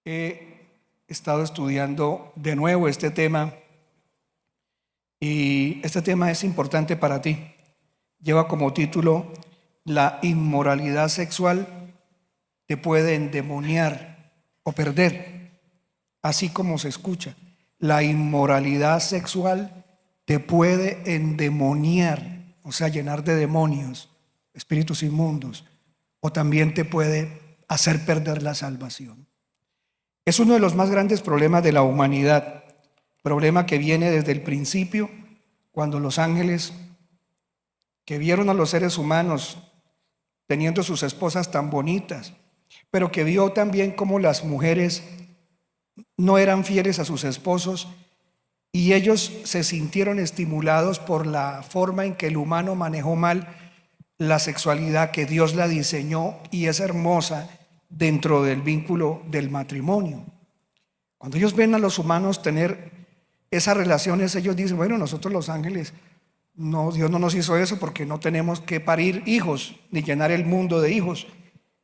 He estado estudiando de nuevo este tema y este tema es importante para ti. Lleva como título: la inmoralidad sexual te puede endemoniar o perder, así como se escucha. La inmoralidad sexual te puede endemoniar, o sea, llenar de demonios, espíritus inmundos, o también te puede hacer perder la salvación. Es uno de los más grandes problemas de la humanidad, problema que viene desde el principio, cuando los ángeles, que vieron a los seres humanos teniendo sus esposas tan bonitas, pero que vio también cómo las mujeres no eran fieles a sus esposos, y ellos se sintieron estimulados por la forma en que el humano manejó mal la sexualidad, que Dios la diseñó y es hermosa dentro del vínculo del matrimonio. Cuando ellos ven a los humanos tener esas relaciones, ellos dicen: bueno, nosotros los ángeles, no, Dios no nos hizo eso porque no tenemos que parir hijos ni llenar el mundo de hijos.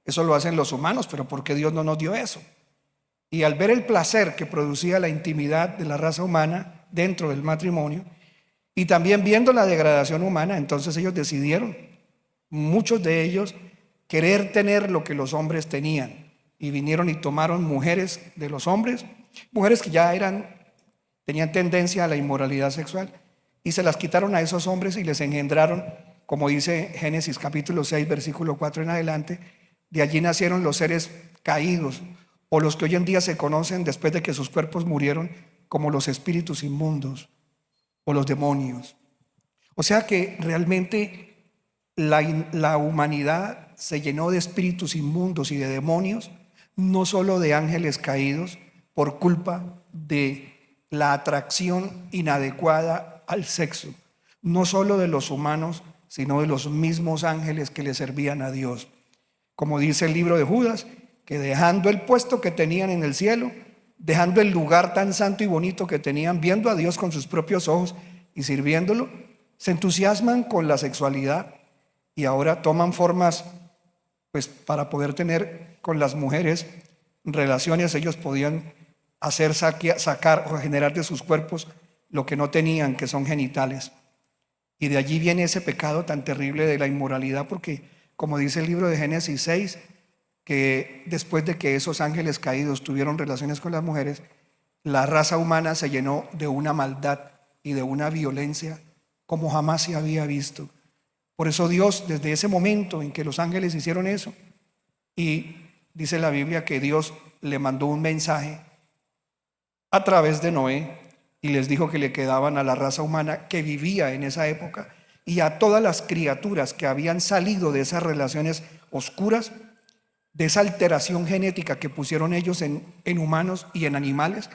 Eso lo hacen los humanos, pero ¿por qué Dios no nos dio eso? Y al ver el placer que producía la intimidad de la raza humana dentro del matrimonio, y también viendo la degradación humana, entonces ellos decidieron, muchos de ellos, querer tener lo que los hombres tenían, y vinieron y tomaron mujeres de los hombres, mujeres que ya tenían tendencia a la inmoralidad sexual, y se las quitaron a esos hombres y les engendraron, como dice Génesis capítulo 6 versículo 4 en adelante. De allí nacieron los seres caídos, o los que hoy en día se conocen después de que sus cuerpos murieron como los espíritus inmundos o los demonios. O sea que realmente la humanidad se llenó de espíritus inmundos y de demonios, no solo de ángeles caídos, por culpa de la atracción inadecuada al sexo, no solo de los humanos, sino de los mismos ángeles que le servían a Dios. Como dice el libro de Judas, que dejando el puesto que tenían en el cielo, dejando el lugar tan santo y bonito que tenían, viendo a Dios con sus propios ojos y sirviéndolo, se entusiasman con la sexualidad y ahora toman formas, pues, para poder tener con las mujeres relaciones. Ellos podían hacer sacar o generar de sus cuerpos lo que no tenían, que son genitales. Y de allí viene ese pecado tan terrible de la inmoralidad, porque como dice el libro de Génesis 6, que después de que esos ángeles caídos tuvieron relaciones con las mujeres, la raza humana se llenó de una maldad y de una violencia como jamás se había visto. Por eso Dios, desde ese momento en que los ángeles hicieron eso, y dice la Biblia que Dios le mandó un mensaje a través de Noé y les dijo que le quedaban a la raza humana que vivía en esa época y a todas las criaturas que habían salido de esas relaciones oscuras, de esa alteración genética que pusieron ellos en humanos y en animales,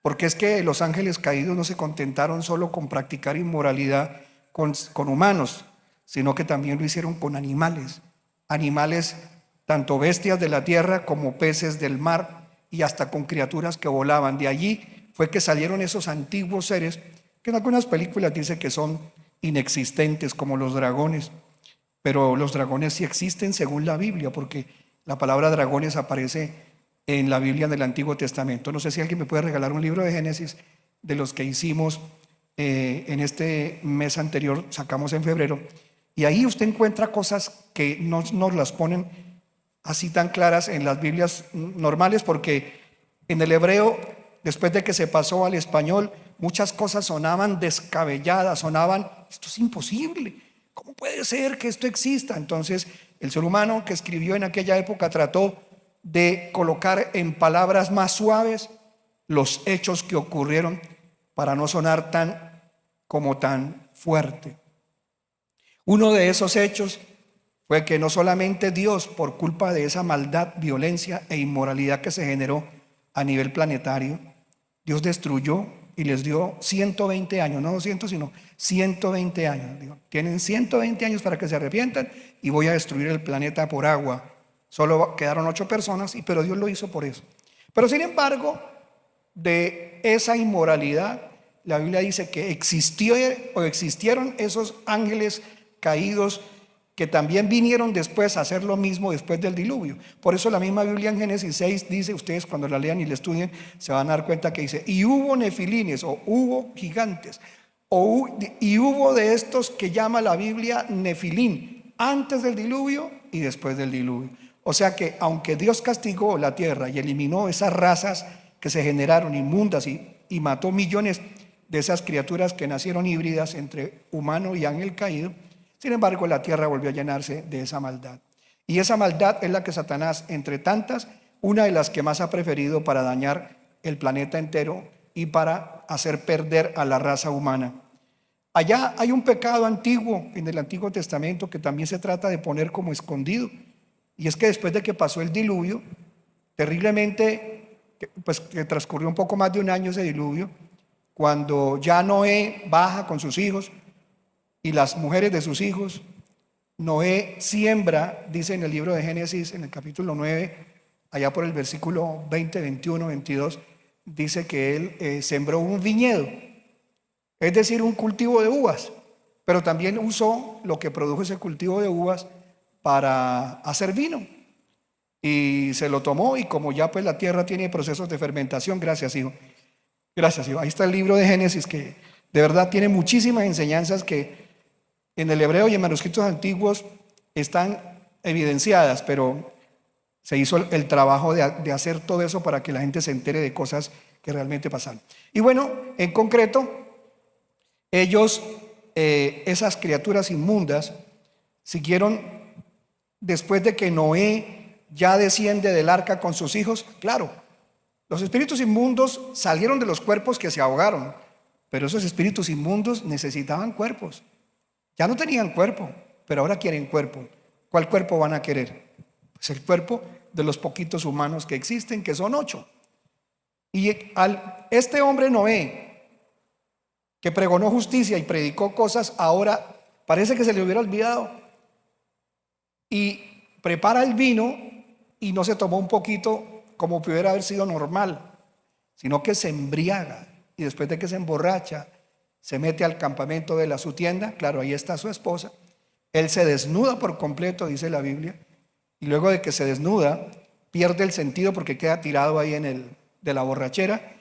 porque es que los ángeles caídos no se contentaron solo con practicar inmoralidad con humanos, sino que también lo hicieron con animales, tanto bestias de la tierra como peces del mar, y hasta con criaturas que volaban. De allí fue que salieron esos antiguos seres que en algunas películas dice que son inexistentes, como los dragones, pero los dragones sí existen según la Biblia, porque la palabra dragones aparece en la Biblia del Antiguo Testamento. No sé si alguien me puede regalar un libro de Génesis de los que hicimos en este mes anterior, sacamos en febrero, y ahí usted encuentra cosas que no nos las ponen así tan claras en las Biblias normales, porque en el hebreo, después de que se pasó al español, muchas cosas sonaban descabelladas, esto es imposible, ¿cómo puede ser que esto exista? Entonces el ser humano que escribió en aquella época trató de colocar en palabras más suaves los hechos que ocurrieron para no sonar tan fuerte. Uno de esos hechos fue que no solamente Dios, por culpa de esa maldad, violencia e inmoralidad que se generó a nivel planetario, Dios destruyó y les dio 120 años, no 200, sino 120 años. Digo, tienen 120 años para que se arrepientan y voy a destruir el planeta por agua. Solo quedaron 8 personas, pero Dios lo hizo por eso. Pero sin embargo, de esa inmoralidad, la Biblia dice que existieron esos ángeles caídos que también vinieron después a hacer lo mismo después del diluvio. Por eso la misma Biblia en Génesis 6 dice, ustedes cuando la lean y la estudien, se van a dar cuenta que dice, y hubo nefilines, o hubo gigantes, y hubo de estos que llama la Biblia nefilín, antes del diluvio y después del diluvio. O sea que aunque Dios castigó la tierra y eliminó esas razas que se generaron inmundas y mató millones de esas criaturas que nacieron híbridas entre humano y ángel caído, sin embargo la tierra volvió a llenarse de esa maldad. Y esa maldad es la que Satanás, entre tantas, una de las que más ha preferido para dañar el planeta entero y para hacer perder a la raza humana. Allá hay un pecado antiguo en el Antiguo Testamento que también se trata de poner como escondido. Y es que después de que pasó el diluvio, terriblemente, pues que transcurrió un poco más de un año ese diluvio, cuando ya Noé baja con sus hijos y las mujeres de sus hijos, Noé siembra, dice en el libro de Génesis, en el capítulo 9, allá por el versículo 20, 21, 22, dice que él sembró un viñedo, es decir, un cultivo de uvas, pero también usó lo que produjo ese cultivo de uvas para hacer vino. Y se lo tomó, y como ya pues la tierra tiene procesos de fermentación, gracias hijo, ahí está el libro de Génesis, que de verdad tiene muchísimas enseñanzas que en el hebreo y en manuscritos antiguos están evidenciadas, pero se hizo el trabajo de hacer todo eso para que la gente se entere de cosas que realmente pasaron. Y bueno, en concreto, ellos, esas criaturas inmundas, siguieron después de que Noé ya desciende del arca con sus hijos. Claro, los espíritus inmundos salieron de los cuerpos que se ahogaron, pero esos espíritus inmundos necesitaban cuerpos. Ya no tenían cuerpo, pero ahora quieren cuerpo. ¿Cuál cuerpo van a querer? Pues el cuerpo de los poquitos humanos que existen, que son 8. Y este hombre Noé, que pregonó justicia y predicó cosas, ahora parece que se le hubiera olvidado. Y prepara el vino y no se tomó un poquito como pudiera haber sido normal, sino que se embriaga, y después de que se emborracha, se mete al campamento de su tienda. Claro, ahí está su esposa. Él se desnuda por completo, dice la Biblia, y luego de que se desnuda, pierde el sentido porque queda tirado ahí de la borrachera,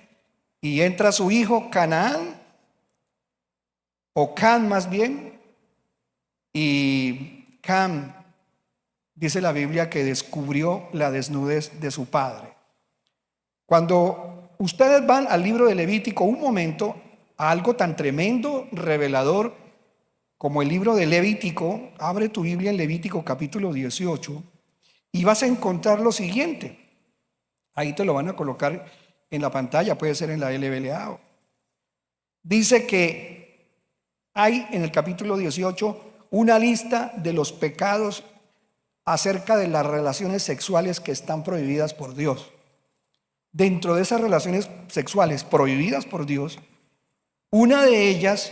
y entra su hijo Canaán, o Can más bien, y Cam, dice la Biblia, que descubrió la desnudez de su padre. Cuando ustedes van al libro de Levítico un momento, a algo tan tremendo, revelador, como el libro de Levítico, abre tu Biblia en Levítico capítulo 18 y vas a encontrar lo siguiente. Ahí te lo van a colocar en la pantalla, puede ser en la LBLA. Dice que hay en el capítulo 18 una lista de los pecados acerca de las relaciones sexuales que están prohibidas por Dios. Dentro de esas relaciones sexuales prohibidas por Dios, una de ellas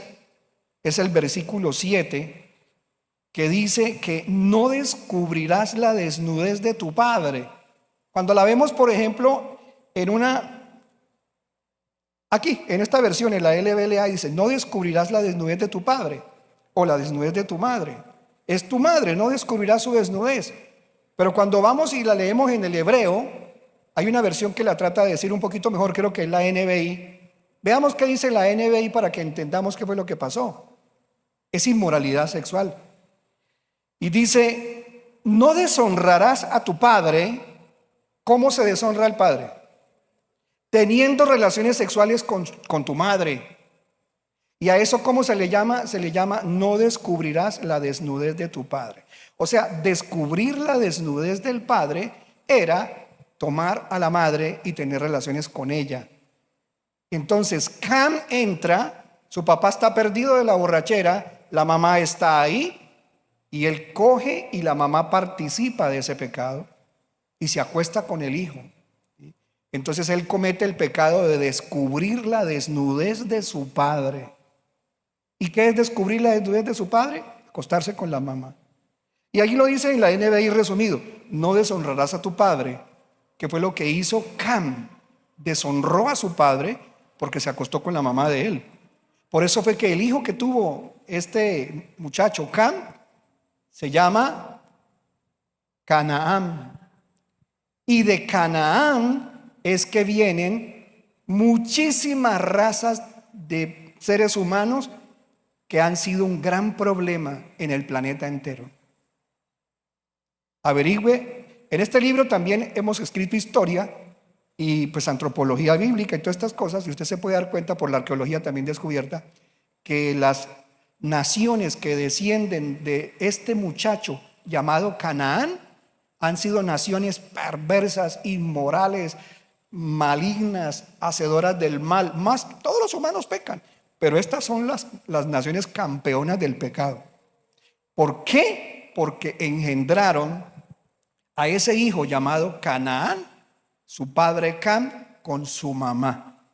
es el versículo 7, que dice que no descubrirás la desnudez de tu padre. Cuando la vemos, por ejemplo, aquí, en esta versión, en la LBLA, dice, no descubrirás la desnudez de tu padre o la desnudez de tu madre. Es tu madre, no descubrirás su desnudez. Pero cuando vamos y la leemos en el hebreo, hay una versión que la trata de decir un poquito mejor, creo que es la NBI. Veamos qué dice la NBI para que entendamos qué fue lo que pasó. Es inmoralidad sexual. Y dice, no deshonrarás a tu padre. ¿Cómo se deshonra al padre? Teniendo relaciones sexuales con tu madre. ¿Y a eso cómo se le llama? Se le llama no descubrirás la desnudez de tu padre. O sea, descubrir la desnudez del padre era tomar a la madre y tener relaciones con ella. Entonces Cam entra, su papá está perdido de la borrachera, la mamá está ahí y él coge y la mamá participa de ese pecado y se acuesta con el hijo. Entonces él comete el pecado de descubrir la desnudez de su padre. ¿Y qué es descubrir la desnudez de su padre? Acostarse con la mamá. Y ahí lo dice en la NBI resumido, no deshonrarás a tu padre, que fue lo que hizo Cam, deshonró a su padre porque se acostó con la mamá de él. Por eso fue que el hijo que tuvo este muchacho Cam Se llama Canaán. Y de Canaán es que vienen muchísimas razas de seres humanos que han sido un gran problema en el planeta entero. Averigüe. En este libro también hemos escrito historia y pues antropología bíblica y todas estas cosas, y usted se puede dar cuenta por la arqueología también descubierta que las naciones que descienden de este muchacho llamado Canaán han sido naciones perversas, inmorales, malignas, hacedoras del mal. Más, todos los humanos pecan, pero estas son las naciones campeonas del pecado. ¿Por qué? Porque engendraron a ese hijo llamado Canaán, su padre Cam, con su mamá.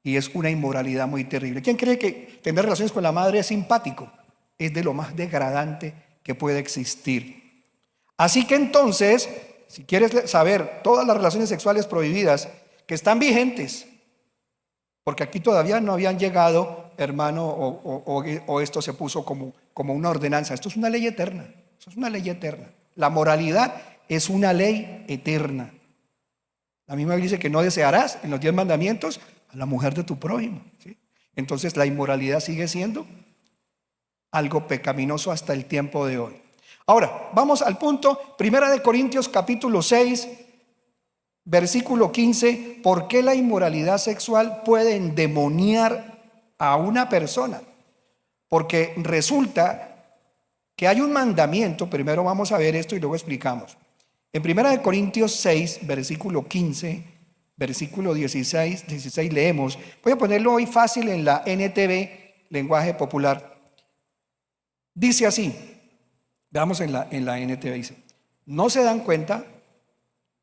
Y es una inmoralidad muy terrible. ¿Quién cree que tener relaciones con la madre es simpático? Es de lo más degradante que puede existir. Así que entonces, si quieres saber todas las relaciones sexuales prohibidas que están vigentes, porque aquí todavía no habían llegado, hermano, o esto se puso como una ordenanza. Esto es una ley eterna. Eso es una ley eterna. La moralidad es una ley eterna. La misma Biblia dice que no desearás en los 10 mandamientos a la mujer de tu prójimo, ¿sí? Entonces la inmoralidad sigue siendo algo pecaminoso hasta el tiempo de hoy. Ahora, vamos al punto. Primera de Corintios capítulo 6, versículo 15. ¿Por qué la inmoralidad sexual puede endemoniar a una persona? Porque resulta que hay un mandamiento. Primero vamos a ver esto y luego explicamos. En Primera de Corintios 6, versículo 15, versículo 16 leemos. Voy a ponerlo hoy fácil en la NTV, lenguaje popular. Dice así, veamos en la NTV, dice: ¿no se dan cuenta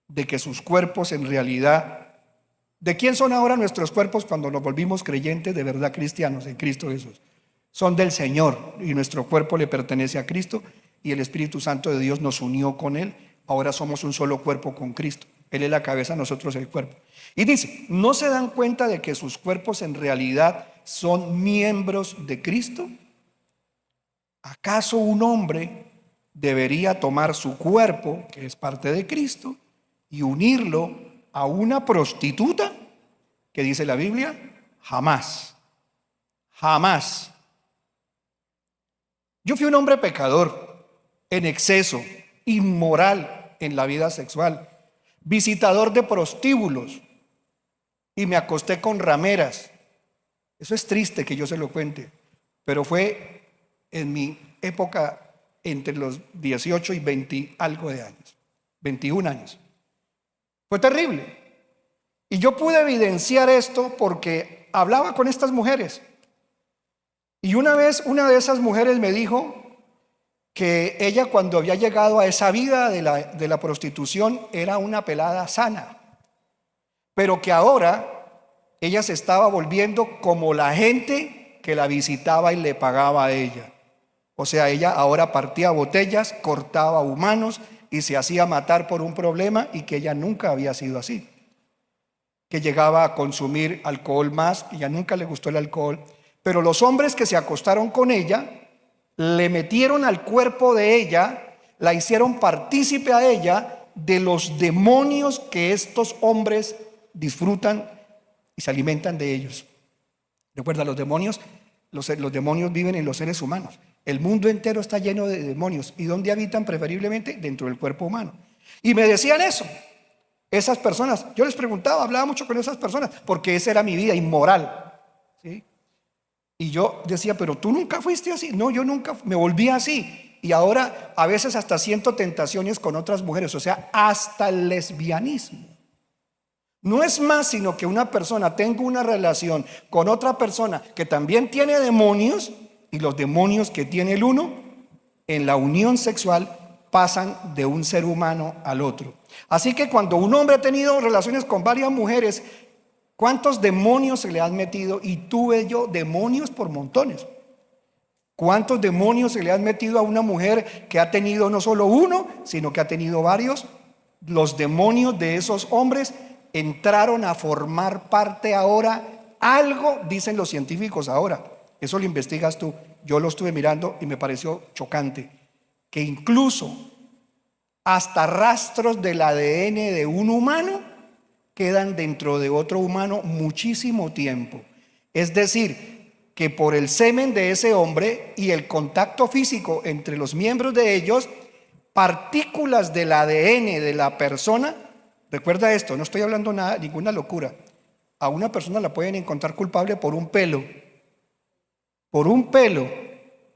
de que sus cuerpos en realidad, de quién son ahora nuestros cuerpos cuando nos volvimos creyentes de verdad cristianos en Cristo Jesús? Son del Señor, y nuestro cuerpo le pertenece a Cristo, y el Espíritu Santo de Dios nos unió con Él. Ahora somos un solo cuerpo con Cristo. Él es la cabeza, nosotros el cuerpo. Y dice, ¿no se dan cuenta de que sus cuerpos en realidad son miembros de Cristo? ¿Acaso un hombre debería tomar su cuerpo, que es parte de Cristo, y unirlo a una prostituta? ¿Qué dice la Biblia? Jamás. Jamás. Yo fui un hombre pecador, en exceso, inmoral en la vida sexual, visitador de prostíbulos, y me acosté con rameras. Eso es triste que yo se lo cuente, pero fue en mi época entre los 18 y 20 algo de años, 21 años. Fue terrible. Y yo pude evidenciar esto porque hablaba con estas mujeres. Y una vez una de esas mujeres me dijo que ella, cuando había llegado a esa vida de la prostitución, era una pelada sana, pero que ahora ella se estaba volviendo como la gente que la visitaba y le pagaba a ella. O sea, ella ahora partía botellas, cortaba humanos y se hacía matar por un problema, y que ella nunca había sido así, que llegaba a consumir alcohol más, y ya nunca le gustó el alcohol. Pero los hombres que se acostaron con ella le metieron al cuerpo de ella, la hicieron partícipe a ella de los demonios que estos hombres disfrutan y se alimentan de ellos. Recuerda, los demonios viven en los seres humanos. El mundo entero está lleno de demonios. ¿Y dónde habitan? Preferiblemente dentro del cuerpo humano. Y me decían eso, esas personas. Yo les preguntaba, hablaba mucho con esas personas, porque esa era mi vida inmoral, ¿sí? Y yo decía, pero tú nunca fuiste así. No, yo nunca me volví así. Y ahora a veces hasta siento tentaciones con otras mujeres, o sea, hasta el lesbianismo. No es más sino que una persona tenga una relación con otra persona que también tiene demonios, y los demonios que tiene el uno en la unión sexual pasan de un ser humano al otro. Así que cuando un hombre ha tenido relaciones con varias mujeres, ¿cuántos demonios se le han metido? Y tuve yo demonios por montones. ¿Cuántos demonios se le han metido a una mujer que ha tenido no solo uno, sino que ha tenido varios? Los demonios de esos hombres entraron a formar parte ahora. Algo dicen los científicos ahora, eso lo investigas tú. Yo lo estuve mirando y me pareció chocante, que incluso hasta rastros del ADN de un humano quedan dentro de otro humano muchísimo tiempo. Es decir, que por el semen de ese hombre y el contacto físico entre los miembros de ellos, partículas del ADN de la persona, recuerda esto, no estoy hablando nada, ninguna locura. A una persona la pueden encontrar culpable por un pelo. Por un pelo.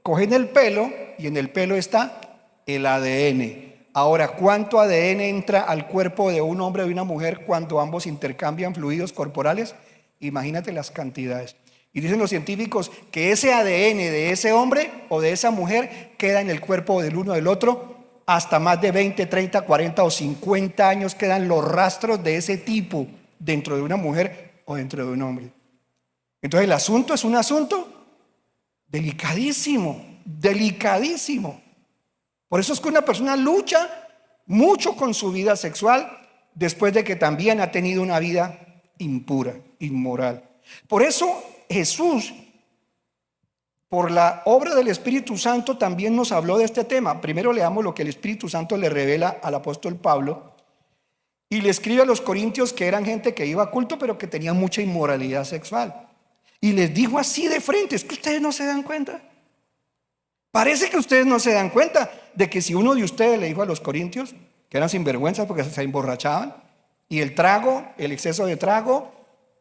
Cogen el pelo y en el pelo está el ADN. Ahora, ¿cuánto ADN entra al cuerpo de un hombre o de una mujer cuando ambos intercambian fluidos corporales? Imagínate las cantidades. Y dicen los científicos que ese ADN de ese hombre o de esa mujer queda en el cuerpo del uno del otro hasta más de 20, 30, 40 o 50 años quedan los rastros de ese tipo dentro de una mujer o dentro de un hombre. Entonces el asunto es un asunto delicadísimo, delicadísimo. Por eso es que una persona lucha mucho con su vida sexual después de que también ha tenido una vida impura, inmoral. Por eso Jesús, por la obra del Espíritu Santo, también nos habló de este tema. Primero leamos lo que el Espíritu Santo le revela al apóstol Pablo y le escribe a los corintios, que eran gente que iba a culto pero que tenía mucha inmoralidad sexual, y les dijo así de frente: es que ustedes no se dan cuenta. Parece que ustedes no se dan cuenta de que si uno de ustedes le dijo a los corintios que eran sinvergüenzas porque se emborrachaban, y el trago, el exceso de trago,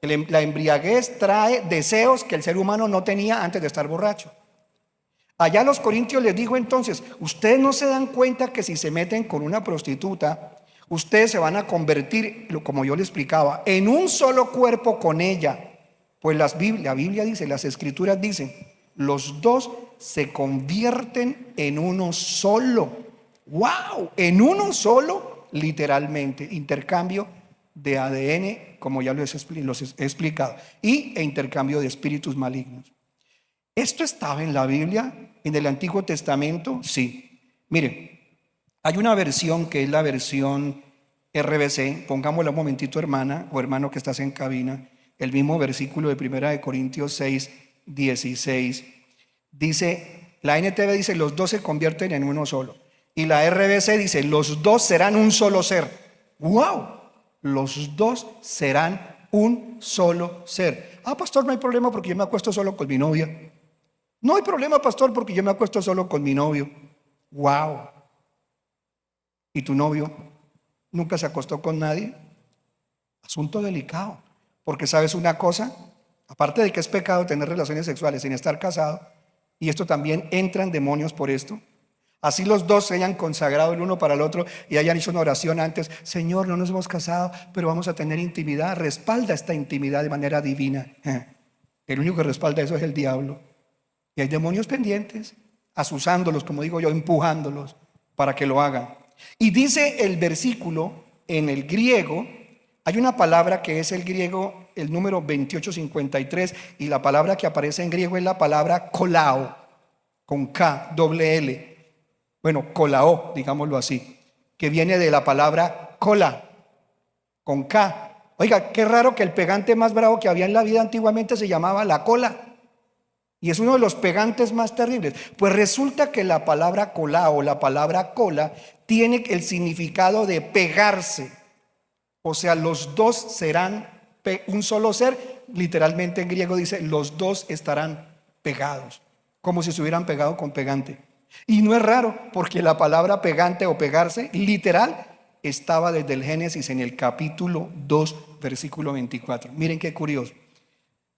la embriaguez trae deseos que el ser humano no tenía antes de estar borracho. Allá los corintios les dijo entonces: ustedes no se dan cuenta que si se meten con una prostituta, ustedes se van a convertir, como yo les explicaba, en un solo cuerpo con ella. Pues la Biblia dice, las escrituras dicen, los dos se convierten en uno solo. ¡Wow! En uno solo, literalmente. Intercambio de ADN, como ya los he explicado, e intercambio de espíritus malignos. ¿Esto estaba en la Biblia, en el Antiguo Testamento? Sí. Miren, hay una versión que es la versión RBC, pongámosla un momentito, hermana o hermano que estás en cabina, el mismo versículo de 1 Corintios 6, 16. Dice, la NTV dice, los dos se convierten en uno solo. Y la RBC dice, los dos serán un solo ser. ¡Wow! Los dos serán un solo ser. Ah, pastor, no hay problema porque yo me acuesto solo con mi novia. No hay problema, pastor, porque yo me acuesto solo con mi novio. ¡Wow! ¿Y tu novio nunca se acostó con nadie? Asunto delicado. Porque sabes una cosa, aparte de que es pecado tener relaciones sexuales sin estar casado, y esto también entran demonios por esto. Así los dos se hayan consagrado el uno para el otro y hayan hecho una oración antes: Señor, no nos hemos casado, pero vamos a tener intimidad. Respalda esta intimidad de manera divina. El único que respalda eso es el diablo. Y hay demonios pendientes, asusándolos, como digo yo, empujándolos para que lo hagan. Y dice el versículo en el griego, hay una palabra que es el griego, el número 2853, y la palabra que aparece en griego es la palabra kolao, con K, doble L. Bueno, kolao, digámoslo así, que viene de la palabra cola, con K. Oiga, qué raro que el pegante más bravo que había en la vida antiguamente se llamaba la cola. Y es uno de los pegantes más terribles. Pues resulta que la palabra kolao, la palabra cola, tiene el significado de pegarse. O sea, los dos serán un solo ser. Literalmente en griego dice, los dos estarán pegados, como si se hubieran pegado con pegante. Y no es raro, porque la palabra pegante o pegarse, literal, estaba desde el Génesis en el capítulo 2, versículo 24. Miren qué curioso.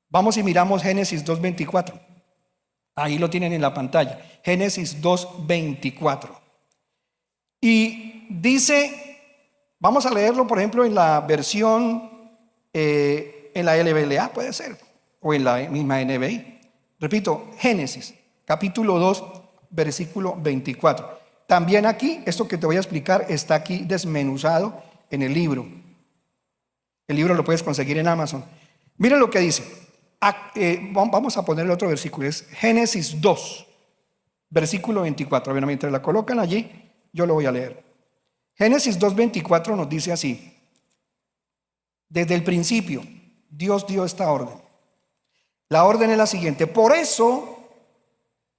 Vamos y miramos Génesis 2:24. Ahí lo tienen en la pantalla. Génesis 2:24. Y dice, vamos a leerlo por ejemplo en la versión, en la LBLA puede ser, o en la misma NBI. Repito, Génesis capítulo 2, versículo 24. También aquí, esto que te voy a explicar está aquí desmenuzado en el libro. El libro lo puedes conseguir en Amazon. Miren lo que dice. Vamos a poner el otro versículo, es Génesis 2, versículo 24. Bueno, mientras la colocan allí, yo lo voy a leer. Génesis 2:24 nos dice así: desde el principio, Dios dio esta orden. La orden es la siguiente: por eso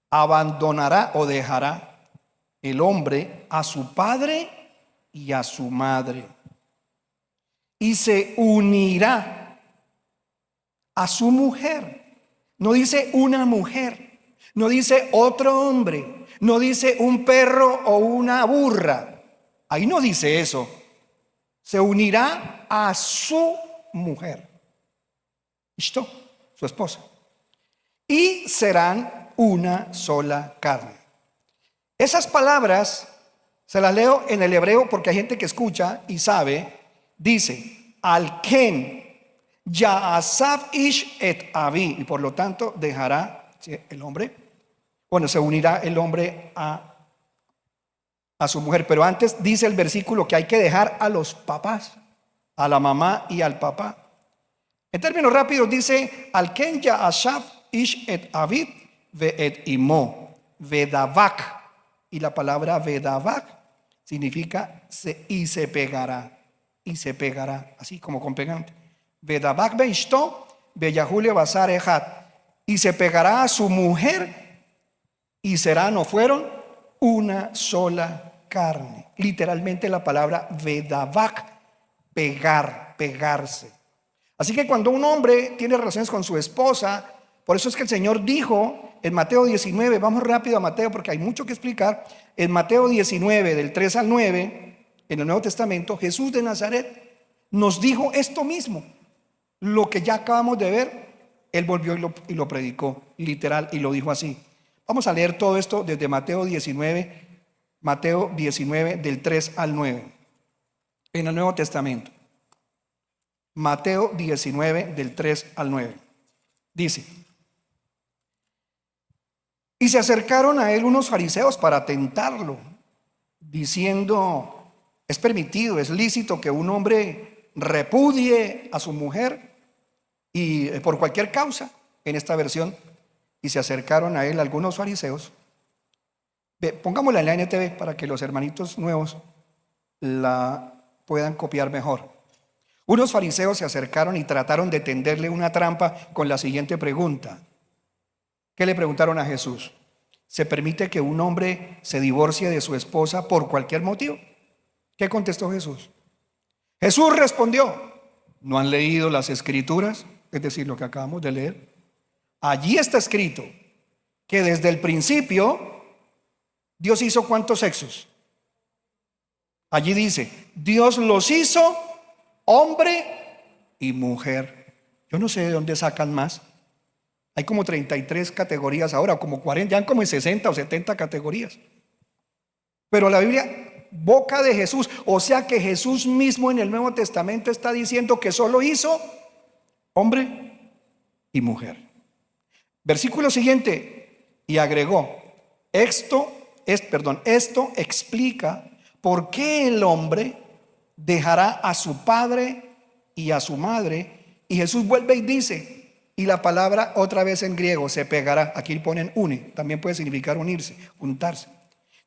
abandonará o dejará el hombre a su padre y a su madre, y se unirá a su mujer. No dice una mujer, no dice otro hombre, no dice un perro o una burra. Ahí no dice eso. Se unirá a su mujer. ¿Listo? Su esposa. Y serán una sola carne. Esas palabras se las leo en el hebreo porque hay gente que escucha y sabe. Dice, al ken ya'asav ish et avi, y por lo tanto dejará, ¿sí?, el hombre, bueno, se unirá el hombre a su mujer. Pero antes dice el versículo que hay que dejar a los papás, a la mamá y al papá. En términos rápidos dice, al ken ya'asav ish et aviv ve et imo vedavak. Y la palabra vedavak significa y se pegará. Y se pegará, así como con pegante. Vedavak beishto beyahule basar ejat. Y se pegará a su mujer y serán o fueron una sola carne. Literalmente la palabra vedavak, pegar, pegarse. Así que cuando un hombre tiene relaciones con su esposa, por eso es que el Señor dijo en Mateo 19, vamos rápido a Mateo porque hay mucho que explicar. En Mateo 19, del 3 al 9, en el Nuevo Testamento, Jesús de Nazaret nos dijo esto mismo. Lo que ya acabamos de ver, Él volvió y lo predicó, literal, y lo dijo así. Vamos a leer todo esto desde Mateo 19, del 3 al 9, en el Nuevo Testamento. Mateo 19, del 3 al 9. Dice: y se acercaron a él unos fariseos para tentarlo, diciendo: es permitido, es lícito que un hombre repudie a su mujer y por cualquier causa, en esta versión. Y se acercaron a él algunos fariseos. Pongámosla en la NTV para que los hermanitos nuevos la puedan copiar mejor. Unos fariseos se acercaron y trataron de tenderle una trampa con la siguiente pregunta. ¿Qué le preguntaron a Jesús? ¿Se permite que un hombre se divorcie de su esposa por cualquier motivo? ¿Qué contestó Jesús? Jesús respondió: ¿no han leído las escrituras? Es decir, lo que acabamos de leer. Allí está escrito que desde el principio Dios hizo ¿cuántos sexos? Allí dice, Dios los hizo hombre y mujer. Yo no sé de dónde sacan más. Hay como 33 categorías ahora, como 40, ya como en 60 o 70 categorías. Pero la Biblia, boca de Jesús, o sea que Jesús mismo en el Nuevo Testamento está diciendo que solo hizo hombre y mujer. Versículo siguiente, y agregó, esto explica por qué el hombre dejará a su padre y a su madre. Y Jesús vuelve y dice, y la palabra otra vez en griego, se pegará, aquí ponen une, también puede significar unirse, juntarse.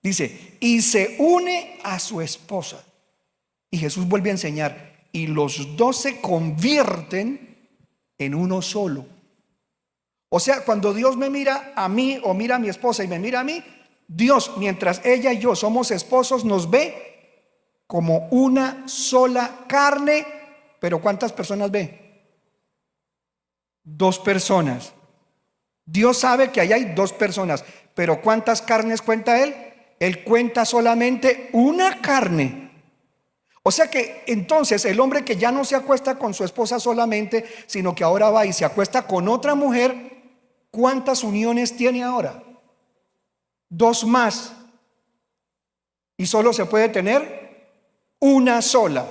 Dice, y se une a su esposa. Y Jesús vuelve a enseñar, y los dos se convierten en uno solo. O sea, cuando Dios me mira a mí o mira a mi esposa y me mira a mí, Dios, mientras ella y yo somos esposos, nos ve como una sola carne. Pero ¿cuántas personas ve? 2 personas. Dios sabe que ahí hay 2 personas, pero ¿cuántas carnes cuenta Él? Él cuenta solamente una carne. O sea que entonces el hombre que ya no se acuesta con su esposa solamente, sino que ahora va y se acuesta con otra mujer, ¿cuántas uniones tiene ahora? 2 más. Y solo se puede tener una sola.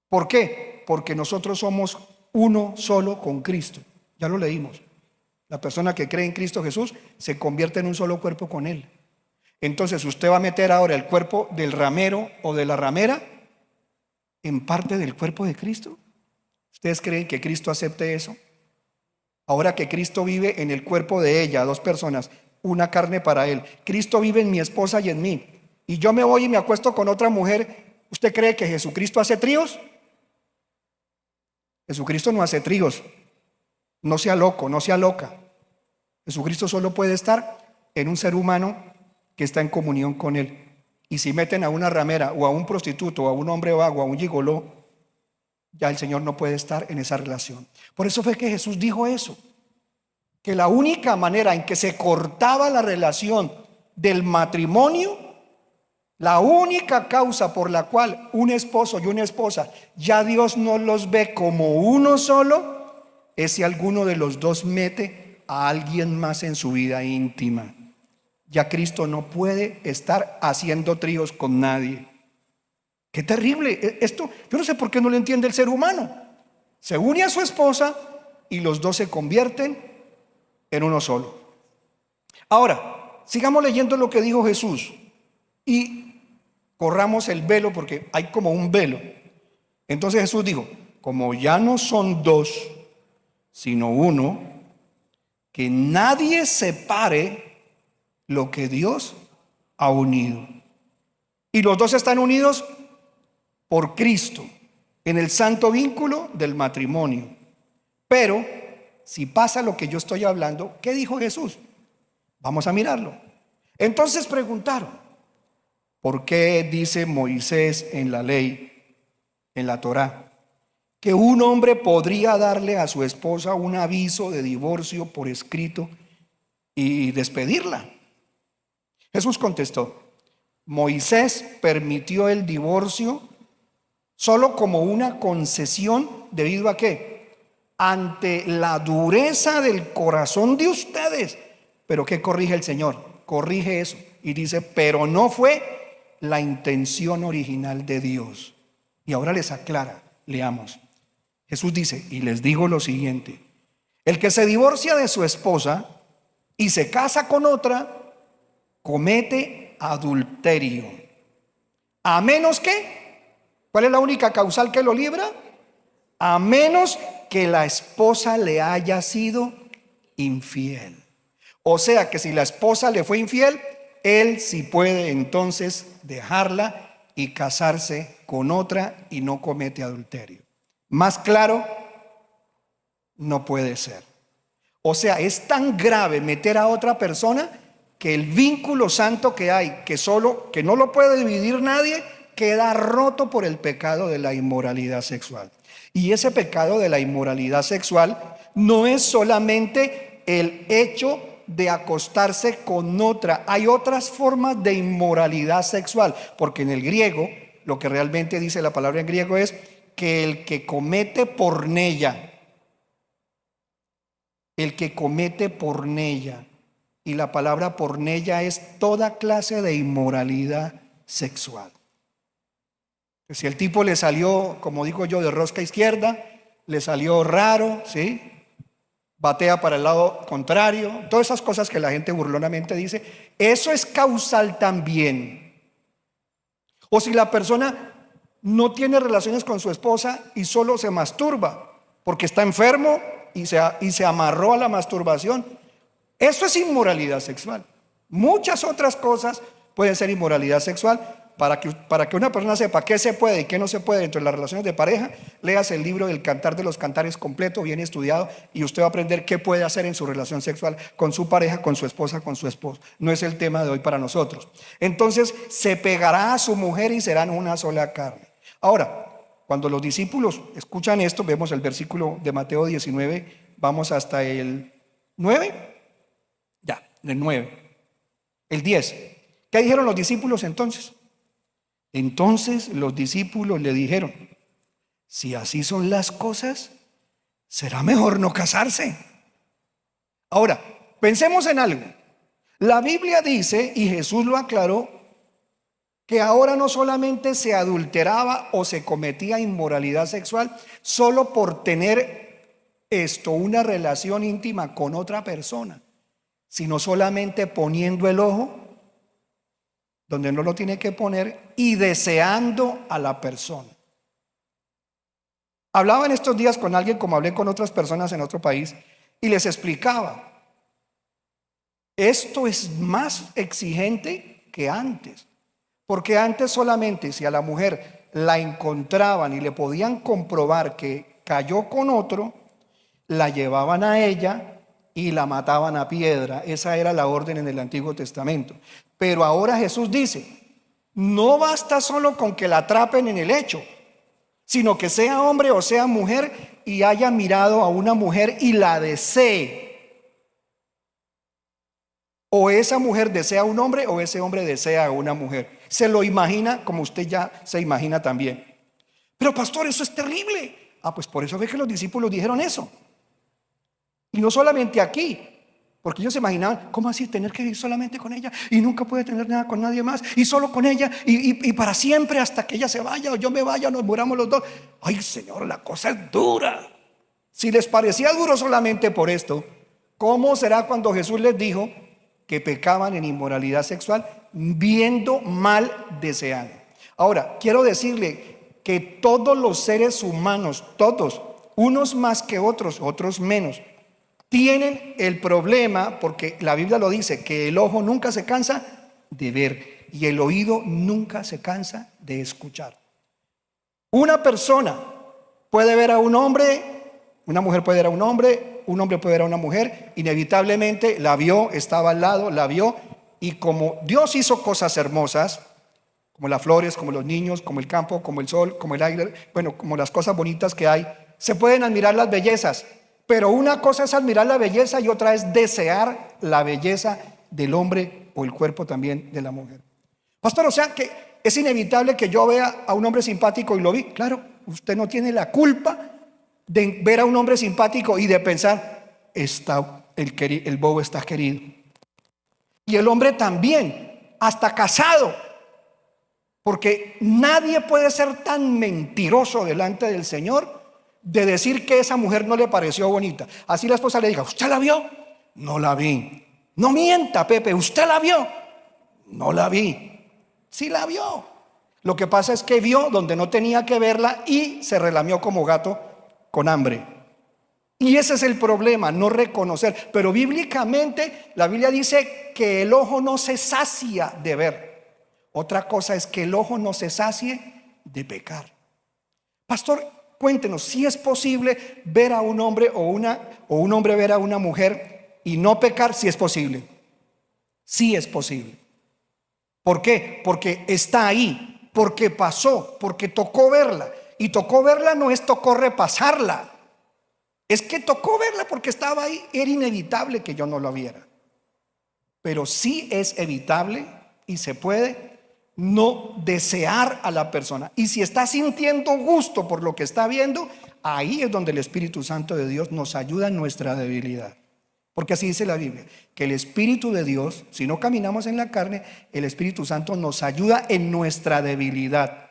¿Por qué? Porque nosotros somos uno solo con Cristo. Ya lo leímos. La persona que cree en Cristo Jesús se convierte en un solo cuerpo con Él. Entonces usted va a meter ahora el cuerpo del ramero o de la ramera en parte del cuerpo de Cristo. ¿Ustedes creen que Cristo acepte eso? Ahora que Cristo vive en el cuerpo de ella, 2 personas, una carne para Él. Cristo vive en mi esposa y en mí. Y yo me voy y me acuesto con otra mujer. ¿Usted cree que Jesucristo hace tríos? Jesucristo no hace tríos. No sea loco, no sea loca. Jesucristo solo puede estar en un ser humano que está en comunión con él. Y si meten a una ramera o a un prostituto o a un hombre vago, a un gigoló, ya el Señor no puede estar en esa relación. Por eso fue que Jesús dijo eso, que la única manera en que se cortaba la relación del matrimonio, la única causa por la cual un esposo y una esposa ya Dios no los ve como uno solo, es si alguno de los dos mete a alguien más en su vida íntima. Ya Cristo no puede estar haciendo tríos con nadie. Qué terrible esto. Yo no sé por qué no lo entiende el ser humano. Se une a su esposa y los dos se convierten en uno solo. Ahora, sigamos leyendo lo que dijo Jesús y corramos el velo, porque hay como un velo. Entonces Jesús dijo: como ya no son dos, sino uno, que nadie separe lo que Dios ha unido. Y los dos están unidos por Cristo en el santo vínculo del matrimonio. Pero si pasa lo que yo estoy hablando, ¿qué dijo Jesús? Vamos a mirarlo. Entonces preguntaron: ¿por qué dice Moisés en la ley, en la Torá, que un hombre podría darle a su esposa un aviso de divorcio por escrito y despedirla? Jesús contestó: Moisés permitió el divorcio solo como una concesión. ¿Debido a qué? Ante la dureza del corazón de ustedes. Pero ¿qué corrige el Señor? Corrige eso y dice: pero no fue la intención original de Dios. Y ahora les aclara, leamos. Jesús dice: y les digo lo siguiente: el que se divorcia de su esposa y se casa con otra, comete adulterio. A menos que, ¿cuál es la única causal que lo libra? A menos que la esposa le haya sido infiel. O sea que si la esposa le fue infiel, él sí puede entonces dejarla y casarse con otra y no comete adulterio. Más claro no puede ser. O sea, es tan grave meter a otra persona que el vínculo santo que hay, que no lo puede dividir nadie, queda roto por el pecado de la inmoralidad sexual. Y ese pecado de la inmoralidad sexual no es solamente el hecho de acostarse con otra. Hay otras formas de inmoralidad sexual, porque en el griego, lo que realmente dice la palabra en griego es que el que comete porneia, y la palabra porneia es toda clase de inmoralidad sexual. Si el tipo le salió, como digo yo, de rosca izquierda, le salió raro, ¿sí? Batea para el lado contrario, todas esas cosas que la gente burlonamente dice, eso es causal también. O si la persona no tiene relaciones con su esposa y solo se masturba porque está enfermo y se amarró a la masturbación, eso es inmoralidad sexual. Muchas otras cosas pueden ser inmoralidad sexual. Para que una persona sepa qué se puede y qué no se puede dentro de las relaciones de pareja, léase el libro del Cantar de los Cantares completo, bien estudiado, y usted va a aprender qué puede hacer en su relación sexual con su pareja, con su esposa, con su esposo. No es el tema de hoy para nosotros. Entonces, se pegará a su mujer y serán una sola carne. Ahora, cuando los discípulos escuchan esto, vemos el versículo de Mateo 19, vamos hasta el 9, ya, el 9, el 10. ¿Qué dijeron los discípulos entonces? Entonces los discípulos le dijeron: si así son las cosas, será mejor no casarse. Ahora, pensemos en algo. La Biblia dice, y Jesús lo aclaró, que ahora no solamente se adulteraba o se cometía inmoralidad sexual solo por tener una relación íntima con otra persona, sino solamente poniendo el ojo donde no lo tiene que poner y deseando a la persona. Hablaba en estos días con alguien, como hablé con otras personas en otro país, y les explicaba: esto es más exigente que antes, porque antes solamente si a la mujer la encontraban y le podían comprobar que cayó con otro, la llevaban a ella y la mataban a piedra. Esa era la orden en el Antiguo Testamento. Pero ahora Jesús dice, no basta solo con que la atrapen en el hecho, sino que sea hombre o sea mujer y haya mirado a una mujer y la desee. O esa mujer desea a un hombre o ese hombre desea a una mujer. Se lo imagina como usted ya se imagina también. Pero pastor, eso es terrible. Pues por eso ve que los discípulos dijeron eso. Y no solamente aquí, porque ellos se imaginaban, ¿cómo así tener que vivir solamente con ella? Y nunca puede tener nada con nadie más, y solo con ella, y para siempre hasta que ella se vaya o yo me vaya, nos muramos los dos. Ay, Señor, la cosa es dura. Si les parecía duro solamente por esto, ¿cómo será cuando Jesús les dijo que pecaban en inmoralidad sexual, viendo mal deseando? Ahora, quiero decirle que todos los seres humanos, todos, unos más que otros, otros menos, tienen el problema, porque la Biblia lo dice, que el ojo nunca se cansa de ver y el oído nunca se cansa de escuchar. Una persona puede ver a un hombre, una mujer puede ver a un hombre puede ver a una mujer, inevitablemente la vio, estaba al lado, la vio, y como Dios hizo cosas hermosas, como las flores, como los niños, como el campo, como el sol, como el aire, bueno, como las cosas bonitas que hay, se pueden admirar las bellezas. Pero una cosa es admirar la belleza y otra es desear la belleza del hombre o el cuerpo también de la mujer. Pastor, o sea que es inevitable que yo vea a un hombre simpático y lo vi. Claro, usted no tiene la culpa de ver a un hombre simpático y de pensar, el bobo está querido. Y el hombre también, hasta casado. Porque nadie puede ser tan mentiroso delante del Señor de decir que esa mujer no le pareció bonita. Así la esposa le diga, ¿usted la vio? No la vi. No mienta, Pepe, ¿usted la vio? No la vi. Sí la vio. Lo que pasa es que vio donde no tenía que verla y se relamió como gato con hambre. Y ese es el problema, no reconocer. Pero bíblicamente la Biblia dice que el ojo no se sacia de ver. Otra cosa es que el ojo no se sacie de pecar. Pastor, cuéntenos, si es posible ver a un hombre o un hombre ver a una mujer y no pecar. Si es posible. Sí es posible. ¿Por qué? Porque está ahí, porque pasó, porque tocó verla. Y tocó verla no es tocó repasarla. Es que tocó verla porque estaba ahí. Era inevitable que yo no lo viera. Pero sí es evitable y se puede no desear a la persona. Y si está sintiendo gusto por lo que está viendo, ahí es donde el Espíritu Santo de Dios nos ayuda en nuestra debilidad. Porque así dice la Biblia, que el Espíritu de Dios, si no caminamos en la carne, el Espíritu Santo nos ayuda en nuestra debilidad.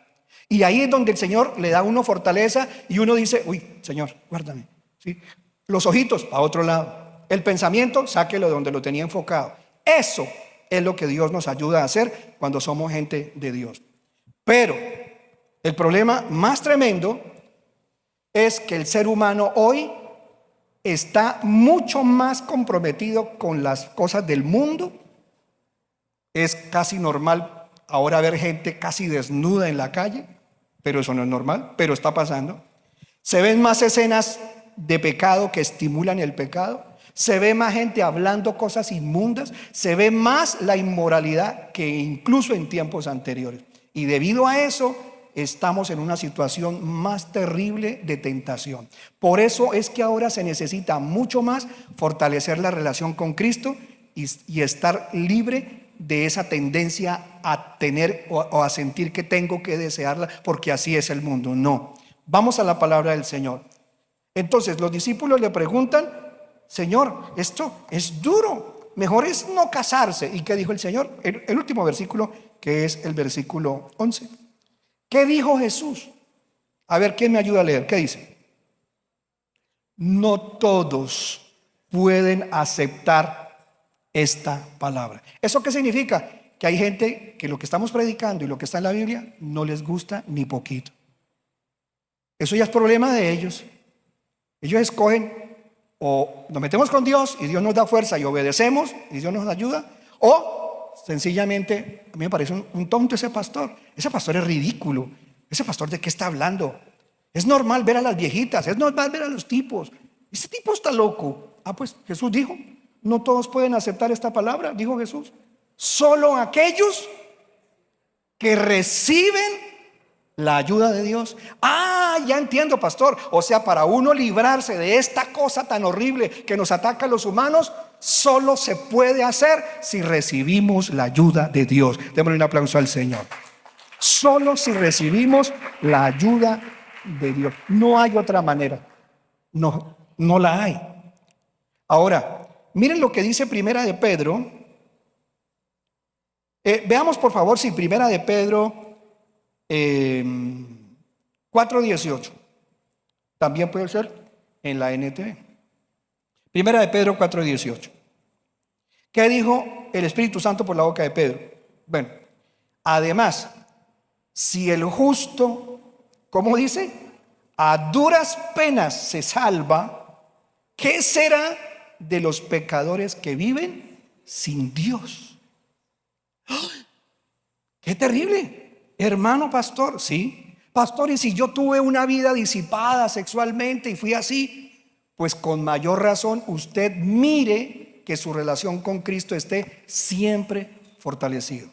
Y ahí es donde el Señor le da a uno fortaleza y uno dice, uy, Señor, guárdame. ¿Sí? Los ojitos a otro lado. El pensamiento, sáquelo de donde lo tenía enfocado. Eso es lo que Dios nos ayuda a hacer cuando somos gente de Dios. Pero el problema más tremendo es que el ser humano hoy está mucho más comprometido con las cosas del mundo. Es casi normal ahora ver gente casi desnuda en la calle, pero eso no es normal, pero está pasando. Se ven más escenas de pecado que estimulan el pecado. Se ve más gente hablando cosas inmundas. Se ve más la inmoralidad que incluso en tiempos anteriores. Y debido a eso estamos en una situación más terrible de tentación. Por eso es que ahora se necesita mucho más fortalecer la relación con Cristo y estar libre de esa tendencia a tener o a sentir que tengo que desearla porque así es el mundo. No. Vamos a la palabra del Señor. Entonces los discípulos le preguntan, Señor, esto es duro, mejor es no casarse. ¿Y qué dijo el Señor? El último versículo, que es el versículo 11. ¿Qué dijo Jesús? A ver, ¿quién me ayuda a leer? ¿Qué dice? No todos pueden aceptar esta palabra. ¿Eso qué significa? Que hay gente que lo que estamos predicando y lo que está en la Biblia no les gusta ni poquito. Eso ya es problema de ellos. Ellos escogen o nos metemos con Dios y Dios nos da fuerza y obedecemos y Dios nos ayuda, o sencillamente, a mí me parece un tonto ese pastor. Ese pastor es ridículo. Ese pastor, ¿de qué está hablando? Es normal ver a las viejitas, es normal ver a los tipos. Ese tipo está loco. Pues Jesús dijo, no todos pueden aceptar esta palabra, dijo Jesús. Solo aquellos que reciben la ayuda de Dios. Ah, ya entiendo, pastor. O sea, para uno librarse de esta cosa tan horrible que nos ataca a los humanos, solo se puede hacer si recibimos la ayuda de Dios. Démosle un aplauso al Señor. Solo si recibimos la ayuda de Dios. No hay otra manera. No, no la hay. Ahora, miren lo que dice Primera de Pedro. Veamos por favor si Primera de Pedro 4:18. También puede ser en la NTV. Primera de Pedro 4:18. ¿Qué dijo el Espíritu Santo por la boca de Pedro? Bueno, además, si el justo, ¿cómo dice? A duras penas se salva, ¿qué será de los pecadores que viven sin Dios? ¡Oh! ¡Qué terrible! Hermano pastor, sí. Pastor, y si yo tuve una vida disipada sexualmente y fui así, pues con mayor razón usted mire que su relación con Cristo esté siempre fortalecido.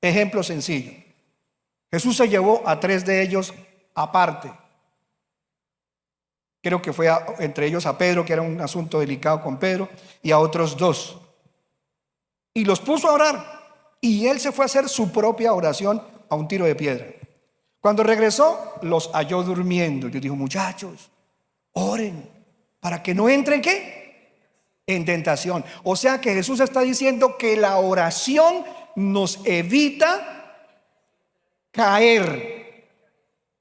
Ejemplo sencillo. Jesús se llevó a 3 de ellos aparte. Creo que fue entre ellos a Pedro, que era un asunto delicado con Pedro, y a otros 2. Y los puso a orar. Y él se fue a hacer su propia oración a un tiro de piedra. Cuando regresó, los halló durmiendo. Y les dijo: muchachos, oren para que no entren, ¿qué? En tentación. O sea que Jesús está diciendo que la oración nos evita caer,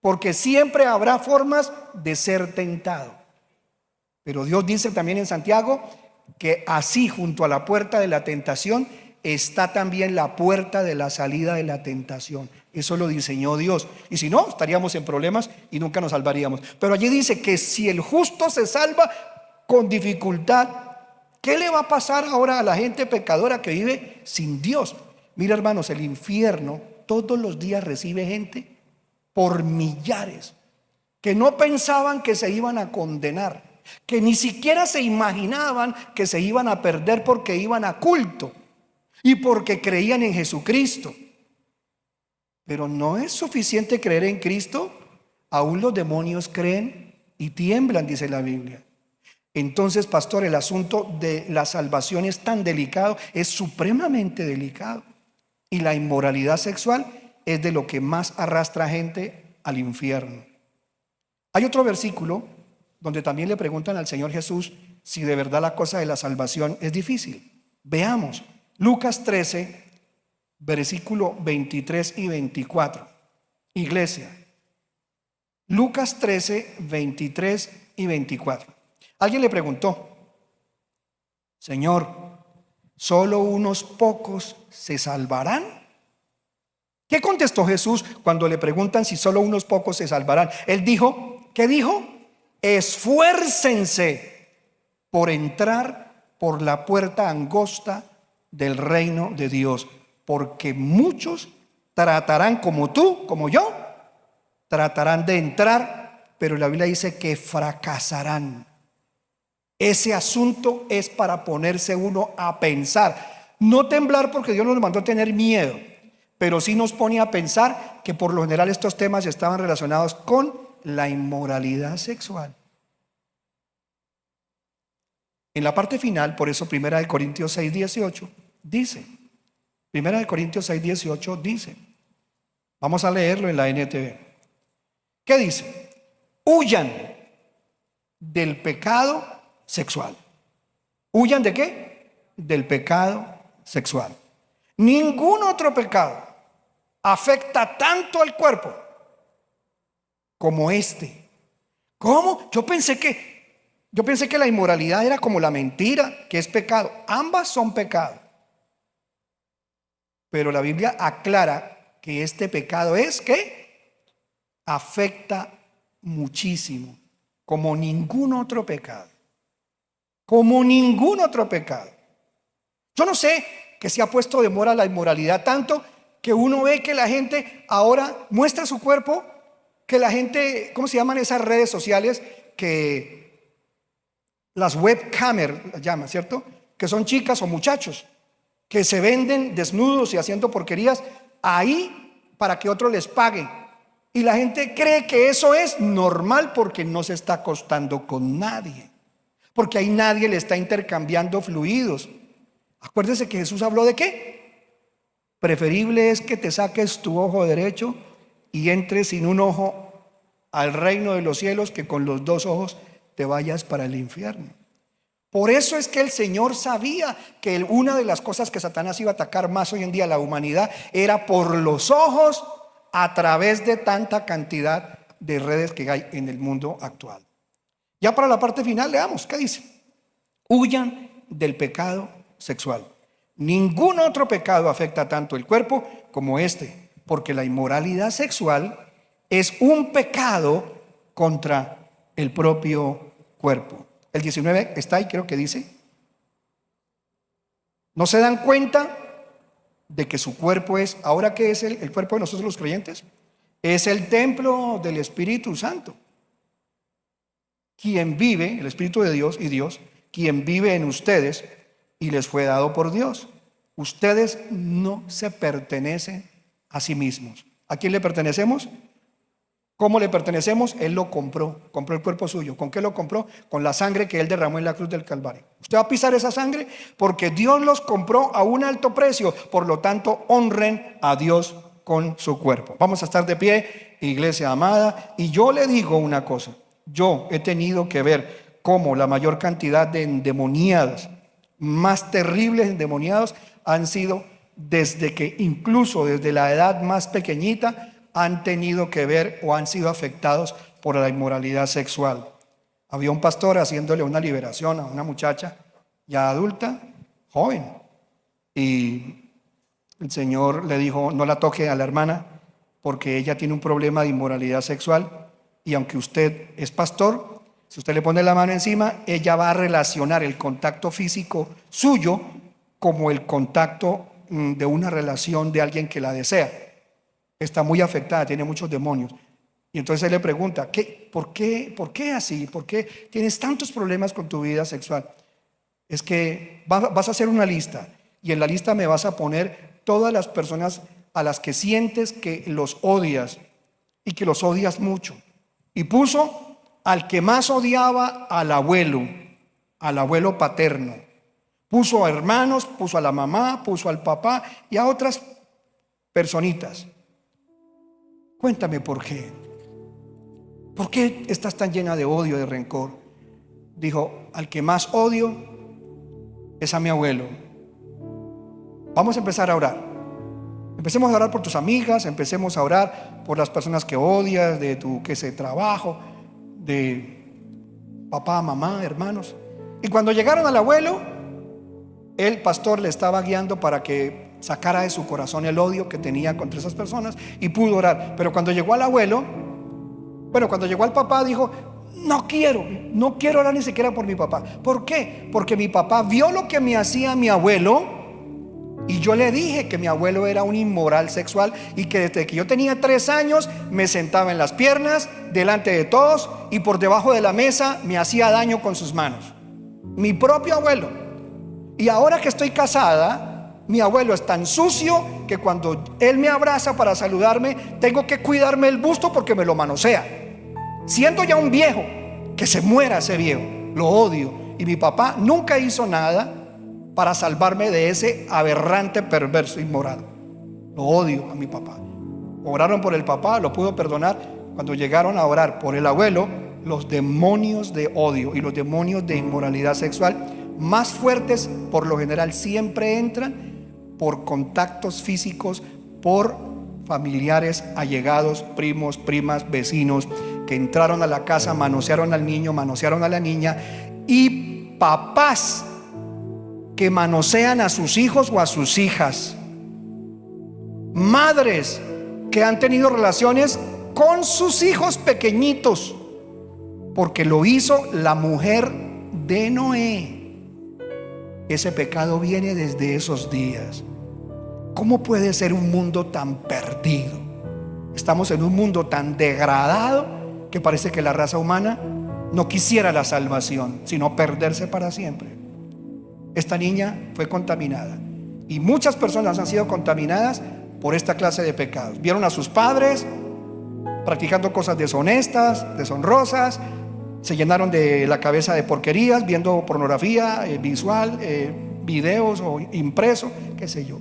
porque siempre habrá formas de ser tentado. Pero Dios dice también en Santiago que así, junto a la puerta de la tentación, está también la puerta de la salida de la tentación. Eso lo diseñó Dios. Y si no, estaríamos en problemas y nunca nos salvaríamos. Pero allí dice que si el justo se salva con dificultad, ¿qué le va a pasar ahora a la gente pecadora que vive sin Dios? Mira, hermanos, el infierno todos los días recibe gente por millares que no pensaban que se iban a condenar, que ni siquiera se imaginaban que se iban a perder porque iban a culto y porque creían en Jesucristo. Pero no es suficiente creer en Cristo. Aún los demonios creen y tiemblan, dice la Biblia. Entonces, pastor, el asunto de la salvación es tan delicado, es supremamente delicado. Y la inmoralidad sexual es de lo que más arrastra gente al infierno. Hay otro versículo donde también le preguntan al Señor Jesús si de verdad la cosa de la salvación es difícil. Veamos, Lucas 13, versículo 23 y 24. Iglesia, Lucas 13, 23 y 24. Alguien le preguntó: Señor, ¿solo unos pocos se salvarán? ¿Qué contestó Jesús cuando le preguntan si solo unos pocos se salvarán? Él dijo, ¿qué dijo? Esfuércense por entrar por la puerta angosta del reino de Dios, porque muchos tratarán, como tú, como yo, tratarán de entrar, pero la Biblia dice que fracasarán. Ese asunto es para ponerse uno a pensar, no temblar porque Dios nos mandó a tener miedo, pero sí nos pone a pensar que por lo general estos temas estaban relacionados con la inmoralidad sexual. En la parte final, por eso 1 Corintios 6:18 dice, 1 Corintios 6:18 dice, vamos a leerlo en la NTV. ¿Qué dice? Huyan del pecado sexual. ¿Huyan de qué? Del pecado sexual. Ningún otro pecado afecta tanto al cuerpo como este. ¿Cómo? Yo pensé que la inmoralidad era como la mentira, que es pecado. Ambas son pecado. Pero la Biblia aclara que este pecado es que afecta muchísimo, como ningún otro pecado. Como ningún otro pecado. Yo no sé que se ha puesto de moda la inmoralidad tanto que uno ve que la gente ahora muestra su cuerpo, que la gente, ¿cómo se llaman esas redes sociales? Que las webcamers las llaman, ¿cierto? Que son chicas o muchachos que se venden desnudos y haciendo porquerías ahí para que otro les pague. Y la gente cree que eso es normal porque no se está acostando con nadie, porque ahí nadie le está intercambiando fluidos. Acuérdese que Jesús habló de ¿qué? Preferible es que te saques tu ojo derecho y entres sin un ojo al reino de los cielos, que con los dos ojos te vayas para el infierno. Por eso es que el Señor sabía que una de las cosas que Satanás iba a atacar más hoy en día a la humanidad era por los ojos, a través de tanta cantidad de redes que hay en el mundo actual. Ya para la parte final leamos, ¿qué dice? Huyan del pecado sexual. Ningún otro pecado afecta tanto el cuerpo como este, porque la inmoralidad sexual es un pecado contra el propio cuerpo. El 19 está ahí, creo que dice: ¿no se dan cuenta de que su cuerpo es, ahora que es el cuerpo de nosotros los creyentes, es el templo del Espíritu Santo, quien vive, el Espíritu de Dios y Dios, quien vive en ustedes y les fue dado por Dios? Ustedes no se pertenecen a sí mismos. ¿A quién le pertenecemos? ¿Cómo le pertenecemos? Él lo compró el cuerpo suyo. ¿Con qué lo compró? Con la sangre que Él derramó en la cruz del Calvario. Usted va a pisar esa sangre porque Dios los compró a un alto precio. Por lo tanto, honren a Dios con su cuerpo. Vamos a estar de pie, iglesia amada. Y yo le digo una cosa: yo he tenido que ver cómo la mayor cantidad de endemoniados, más terribles endemoniados, han sido incluso desde la edad más pequeñita, han tenido que ver o han sido afectados por la inmoralidad sexual. Había un pastor haciéndole una liberación a una muchacha ya adulta, joven, y el Señor le dijo: no la toque a la hermana porque ella tiene un problema de inmoralidad sexual, y aunque usted es pastor, si usted le pone la mano encima, ella va a relacionar el contacto físico suyo como el contacto de una relación de alguien que la desea. Está muy afectada, tiene muchos demonios. Y entonces él le pregunta: ¿por qué así? ¿Por qué tienes tantos problemas con tu vida sexual? Es que vas a hacer una lista, y en la lista me vas a poner todas las personas a las que sientes que los odias y que los odias mucho. Y puso al que más odiaba al abuelo paterno. Puso a hermanos, puso a la mamá, puso al papá y a otras personitas. Cuéntame por qué. ¿Por qué estás tan llena de odio, de rencor? Dijo: al que más odio es a mi abuelo. Vamos a empezar a orar. Empecemos a orar por tus amigas, empecemos a orar por las personas que odias, de tu trabajo, de papá, mamá, hermanos. Y cuando llegaron al abuelo, el pastor le estaba guiando para que sacara de su corazón el odio que tenía contra esas personas, y pudo orar. Pero cuando llegó al abuelo, cuando llegó al papá, dijo: no quiero orar ni siquiera por mi papá. ¿Por qué? Porque mi papá vio lo que me hacía mi abuelo, y yo le dije que mi abuelo era un inmoral sexual, y que desde que yo tenía 3 años me sentaba en las piernas delante de todos, y por debajo de la mesa me hacía daño con sus manos. Mi propio abuelo. Y ahora que estoy casada, mi abuelo es tan sucio que cuando él me abraza para saludarme, tengo que cuidarme el busto porque me lo manosea. Siendo ya un viejo, que se muera ese viejo, lo odio. Y mi papá nunca hizo nada para salvarme de ese aberrante, perverso, inmoral. Lo odio a mi papá. Oraron por el papá, lo pudo perdonar. Cuando llegaron a orar por el abuelo, los demonios de odio y los demonios de inmoralidad sexual más fuertes, por lo general siempre entran por contactos físicos, por familiares allegados, primos, primas, vecinos, que entraron a la casa, manosearon al niño, manosearon a la niña, y papás que manosean a sus hijos o a sus hijas, madres que han tenido relaciones con sus hijos pequeñitos, porque lo hizo la mujer de Noé. Ese pecado viene desde esos días. ¿Cómo puede ser un mundo tan perdido? Estamos en un mundo tan degradado que parece que la raza humana no quisiera la salvación, sino perderse para siempre. Esta niña fue contaminada. Y muchas personas han sido contaminadas por esta clase de pecados. Vieron a sus padres practicando cosas deshonestas, deshonrosas, se llenaron de la cabeza de porquerías, viendo pornografía visual, videos o impreso, qué sé yo.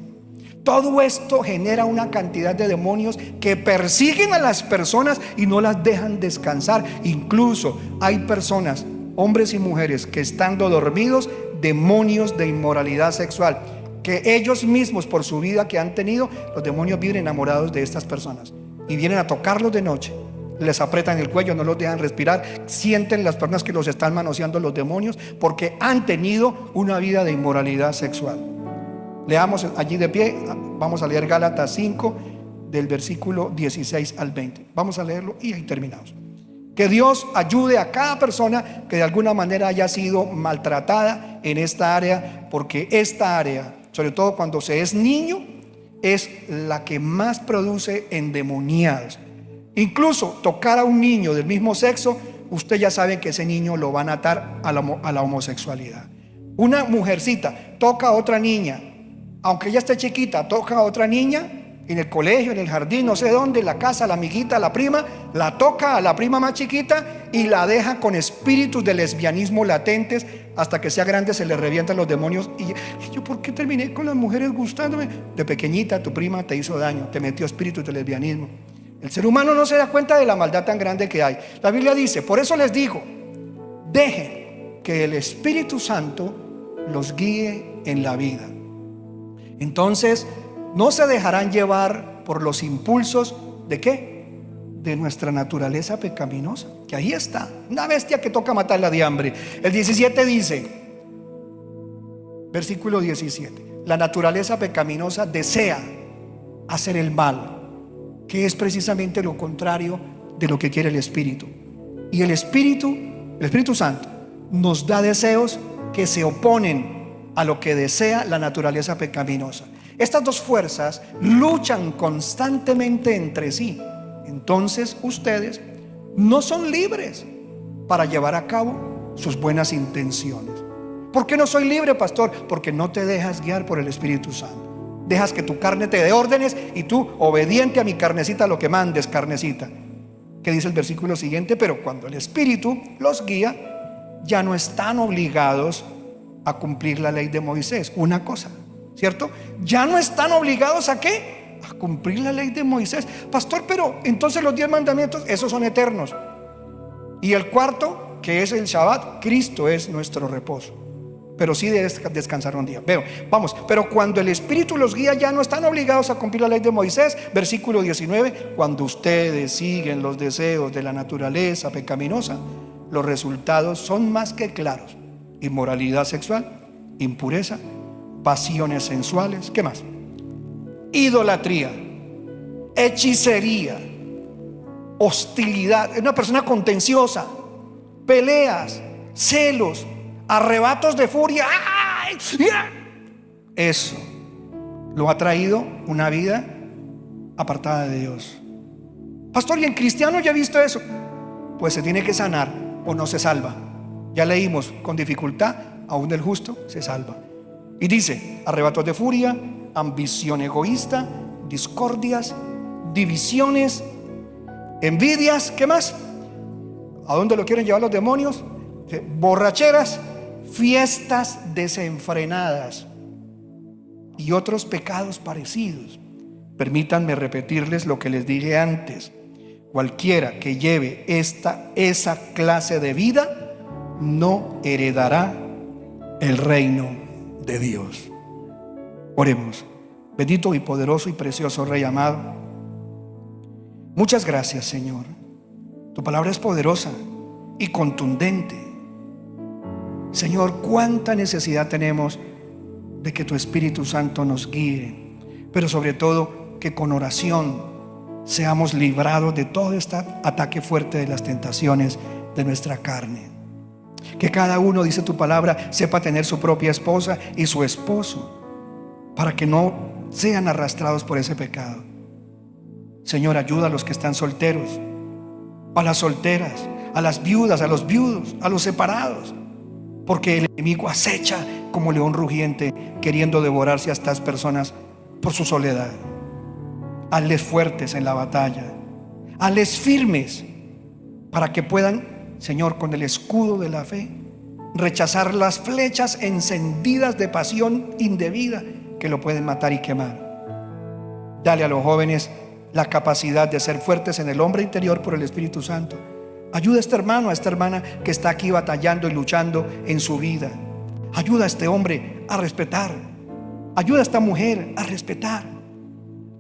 Todo esto genera una cantidad de demonios que persiguen a las personas y no las dejan descansar. Incluso hay personas, hombres y mujeres, que estando dormidos, demonios de inmoralidad sexual, que ellos mismos por su vida que han tenido, los demonios viven enamorados de estas personas y vienen a tocarlos de noche, les aprietan el cuello, no los dejan respirar, sienten las personas que los están manoseando los demonios porque han tenido una vida de inmoralidad sexual. Leamos allí de pie, vamos a leer Gálatas 5 del versículo 16 al 20. Vamos a leerlo y ahí terminamos. Que Dios ayude a cada persona que de alguna manera haya sido maltratada en esta área, porque esta área, sobre todo cuando se es niño, es la que más produce endemoniados. Incluso tocar a un niño del mismo sexo, usted ya sabe que ese niño lo van a atar a la homosexualidad. Una mujercita toca a otra niña, aunque ella esté chiquita, toca a otra niña en el colegio, en el jardín, no sé dónde, en la casa, la amiguita, la prima, la toca a la prima más chiquita y la deja con espíritus de lesbianismo latentes. Hasta que sea grande se le revientan los demonios. Y yo, ¿por qué terminé con las mujeres gustándome? De pequeñita tu prima te hizo daño, te metió espíritus de lesbianismo. El ser humano no se da cuenta de la maldad tan grande que hay. La Biblia dice, por eso les digo, dejen que el Espíritu Santo los guíe en la vida. Entonces no se dejarán llevar por los impulsos ¿de qué? De nuestra naturaleza pecaminosa, que ahí está, una bestia que toca matarla de hambre. El 17 dice, versículo 17, la naturaleza pecaminosa desea hacer el mal, que es precisamente lo contrario de lo que quiere el Espíritu. Y el Espíritu Santo nos da deseos que se oponen a lo que desea la naturaleza pecaminosa. Estas dos fuerzas luchan constantemente entre sí. Entonces ustedes no son libres para llevar a cabo sus buenas intenciones. ¿Por qué no soy libre, pastor? Porque no te dejas guiar por el Espíritu Santo. Dejas que tu carne te dé órdenes y tú, obediente a mi carnecita, lo que mandes, carnecita. ¿Qué dice el versículo siguiente? Pero cuando el Espíritu los guía, ya no están obligados a cumplir la ley de Moisés. Una cosa, ¿cierto? Ya no están obligados ¿a qué? A cumplir la ley de Moisés. Pastor, pero entonces los 10 mandamientos, esos son eternos. Y el cuarto, que es el Shabbat, Cristo es nuestro reposo. Pero sí debes descansar un día. Vamos, pero cuando el Espíritu los guía, ya no están obligados a cumplir la ley de Moisés. Versículo 19, cuando ustedes siguen los deseos de la naturaleza pecaminosa, los resultados son más que claros: inmoralidad sexual, impureza, pasiones sensuales, ¿qué más? Idolatría, hechicería, hostilidad, una persona contenciosa, peleas, celos, arrebatos de furia. ¡Ay! Eso lo ha traído una vida apartada de Dios. Pastor, ¿y en cristiano ya he visto eso? Pues se tiene que sanar o no se salva. Ya leímos, con dificultad aún el justo se salva. Y dice, arrebatos de furia, ambición egoísta, discordias, divisiones, envidias, ¿qué más? ¿A dónde lo quieren llevar los demonios? Borracheras, fiestas desenfrenadas y otros pecados parecidos. Permítanme repetirles lo que les dije antes: cualquiera que lleve esa clase de vida no heredará el reino de Dios. Oremos. Bendito y poderoso y precioso Rey amado, muchas gracias, Señor. Tu palabra es poderosa y contundente. Señor, cuánta necesidad tenemos de que tu Espíritu Santo nos guíe, pero sobre todo que con oración seamos librados de todo este ataque fuerte de las tentaciones de nuestra carne. Que cada uno, dice tu palabra, sepa tener su propia esposa y su esposo, para que no sean arrastrados por ese pecado. Señor, ayuda a los que están solteros, a las solteras, a las viudas, a los viudos, a los separados, porque el enemigo acecha como león rugiente, queriendo devorarse a estas personas por su soledad. Hazles fuertes en la batalla, hazles firmes para que puedan, Señor, con el escudo de la fe, rechazar las flechas encendidas de pasión indebida que lo pueden matar y quemar. Dale a los jóvenes la capacidad de ser fuertes en el hombre interior por el Espíritu Santo. Ayuda a este hermano, a esta hermana que está aquí batallando y luchando en su vida. Ayuda a este hombre a respetar. Ayuda a esta mujer a respetar,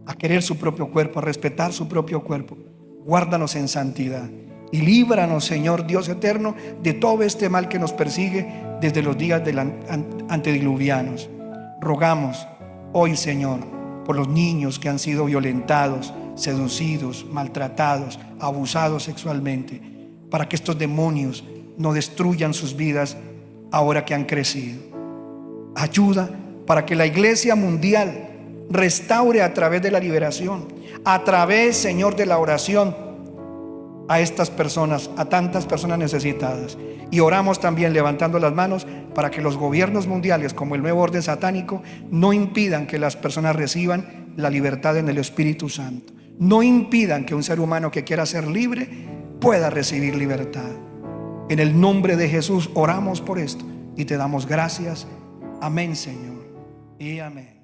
a querer su propio cuerpo, a respetar su propio cuerpo. Guárdanos en santidad y líbranos, Señor Dios eterno, de todo este mal que nos persigue desde los días antediluvianos. Rogamos hoy, Señor, por los niños que han sido violentados, seducidos, maltratados, abusados sexualmente, para que estos demonios no destruyan sus vidas ahora que han crecido. Ayuda para que la iglesia mundial restaure a través de la liberación, a través, Señor, de la oración, a estas personas, a tantas personas necesitadas. Y oramos también levantando las manos para que los gobiernos mundiales, como el nuevo orden satánico, no impidan que las personas reciban la libertad en el Espíritu Santo. No impidan que un ser humano que quiera ser libre pueda recibir libertad. En el nombre de Jesús oramos por esto y te damos gracias. Amén, Señor, y amén.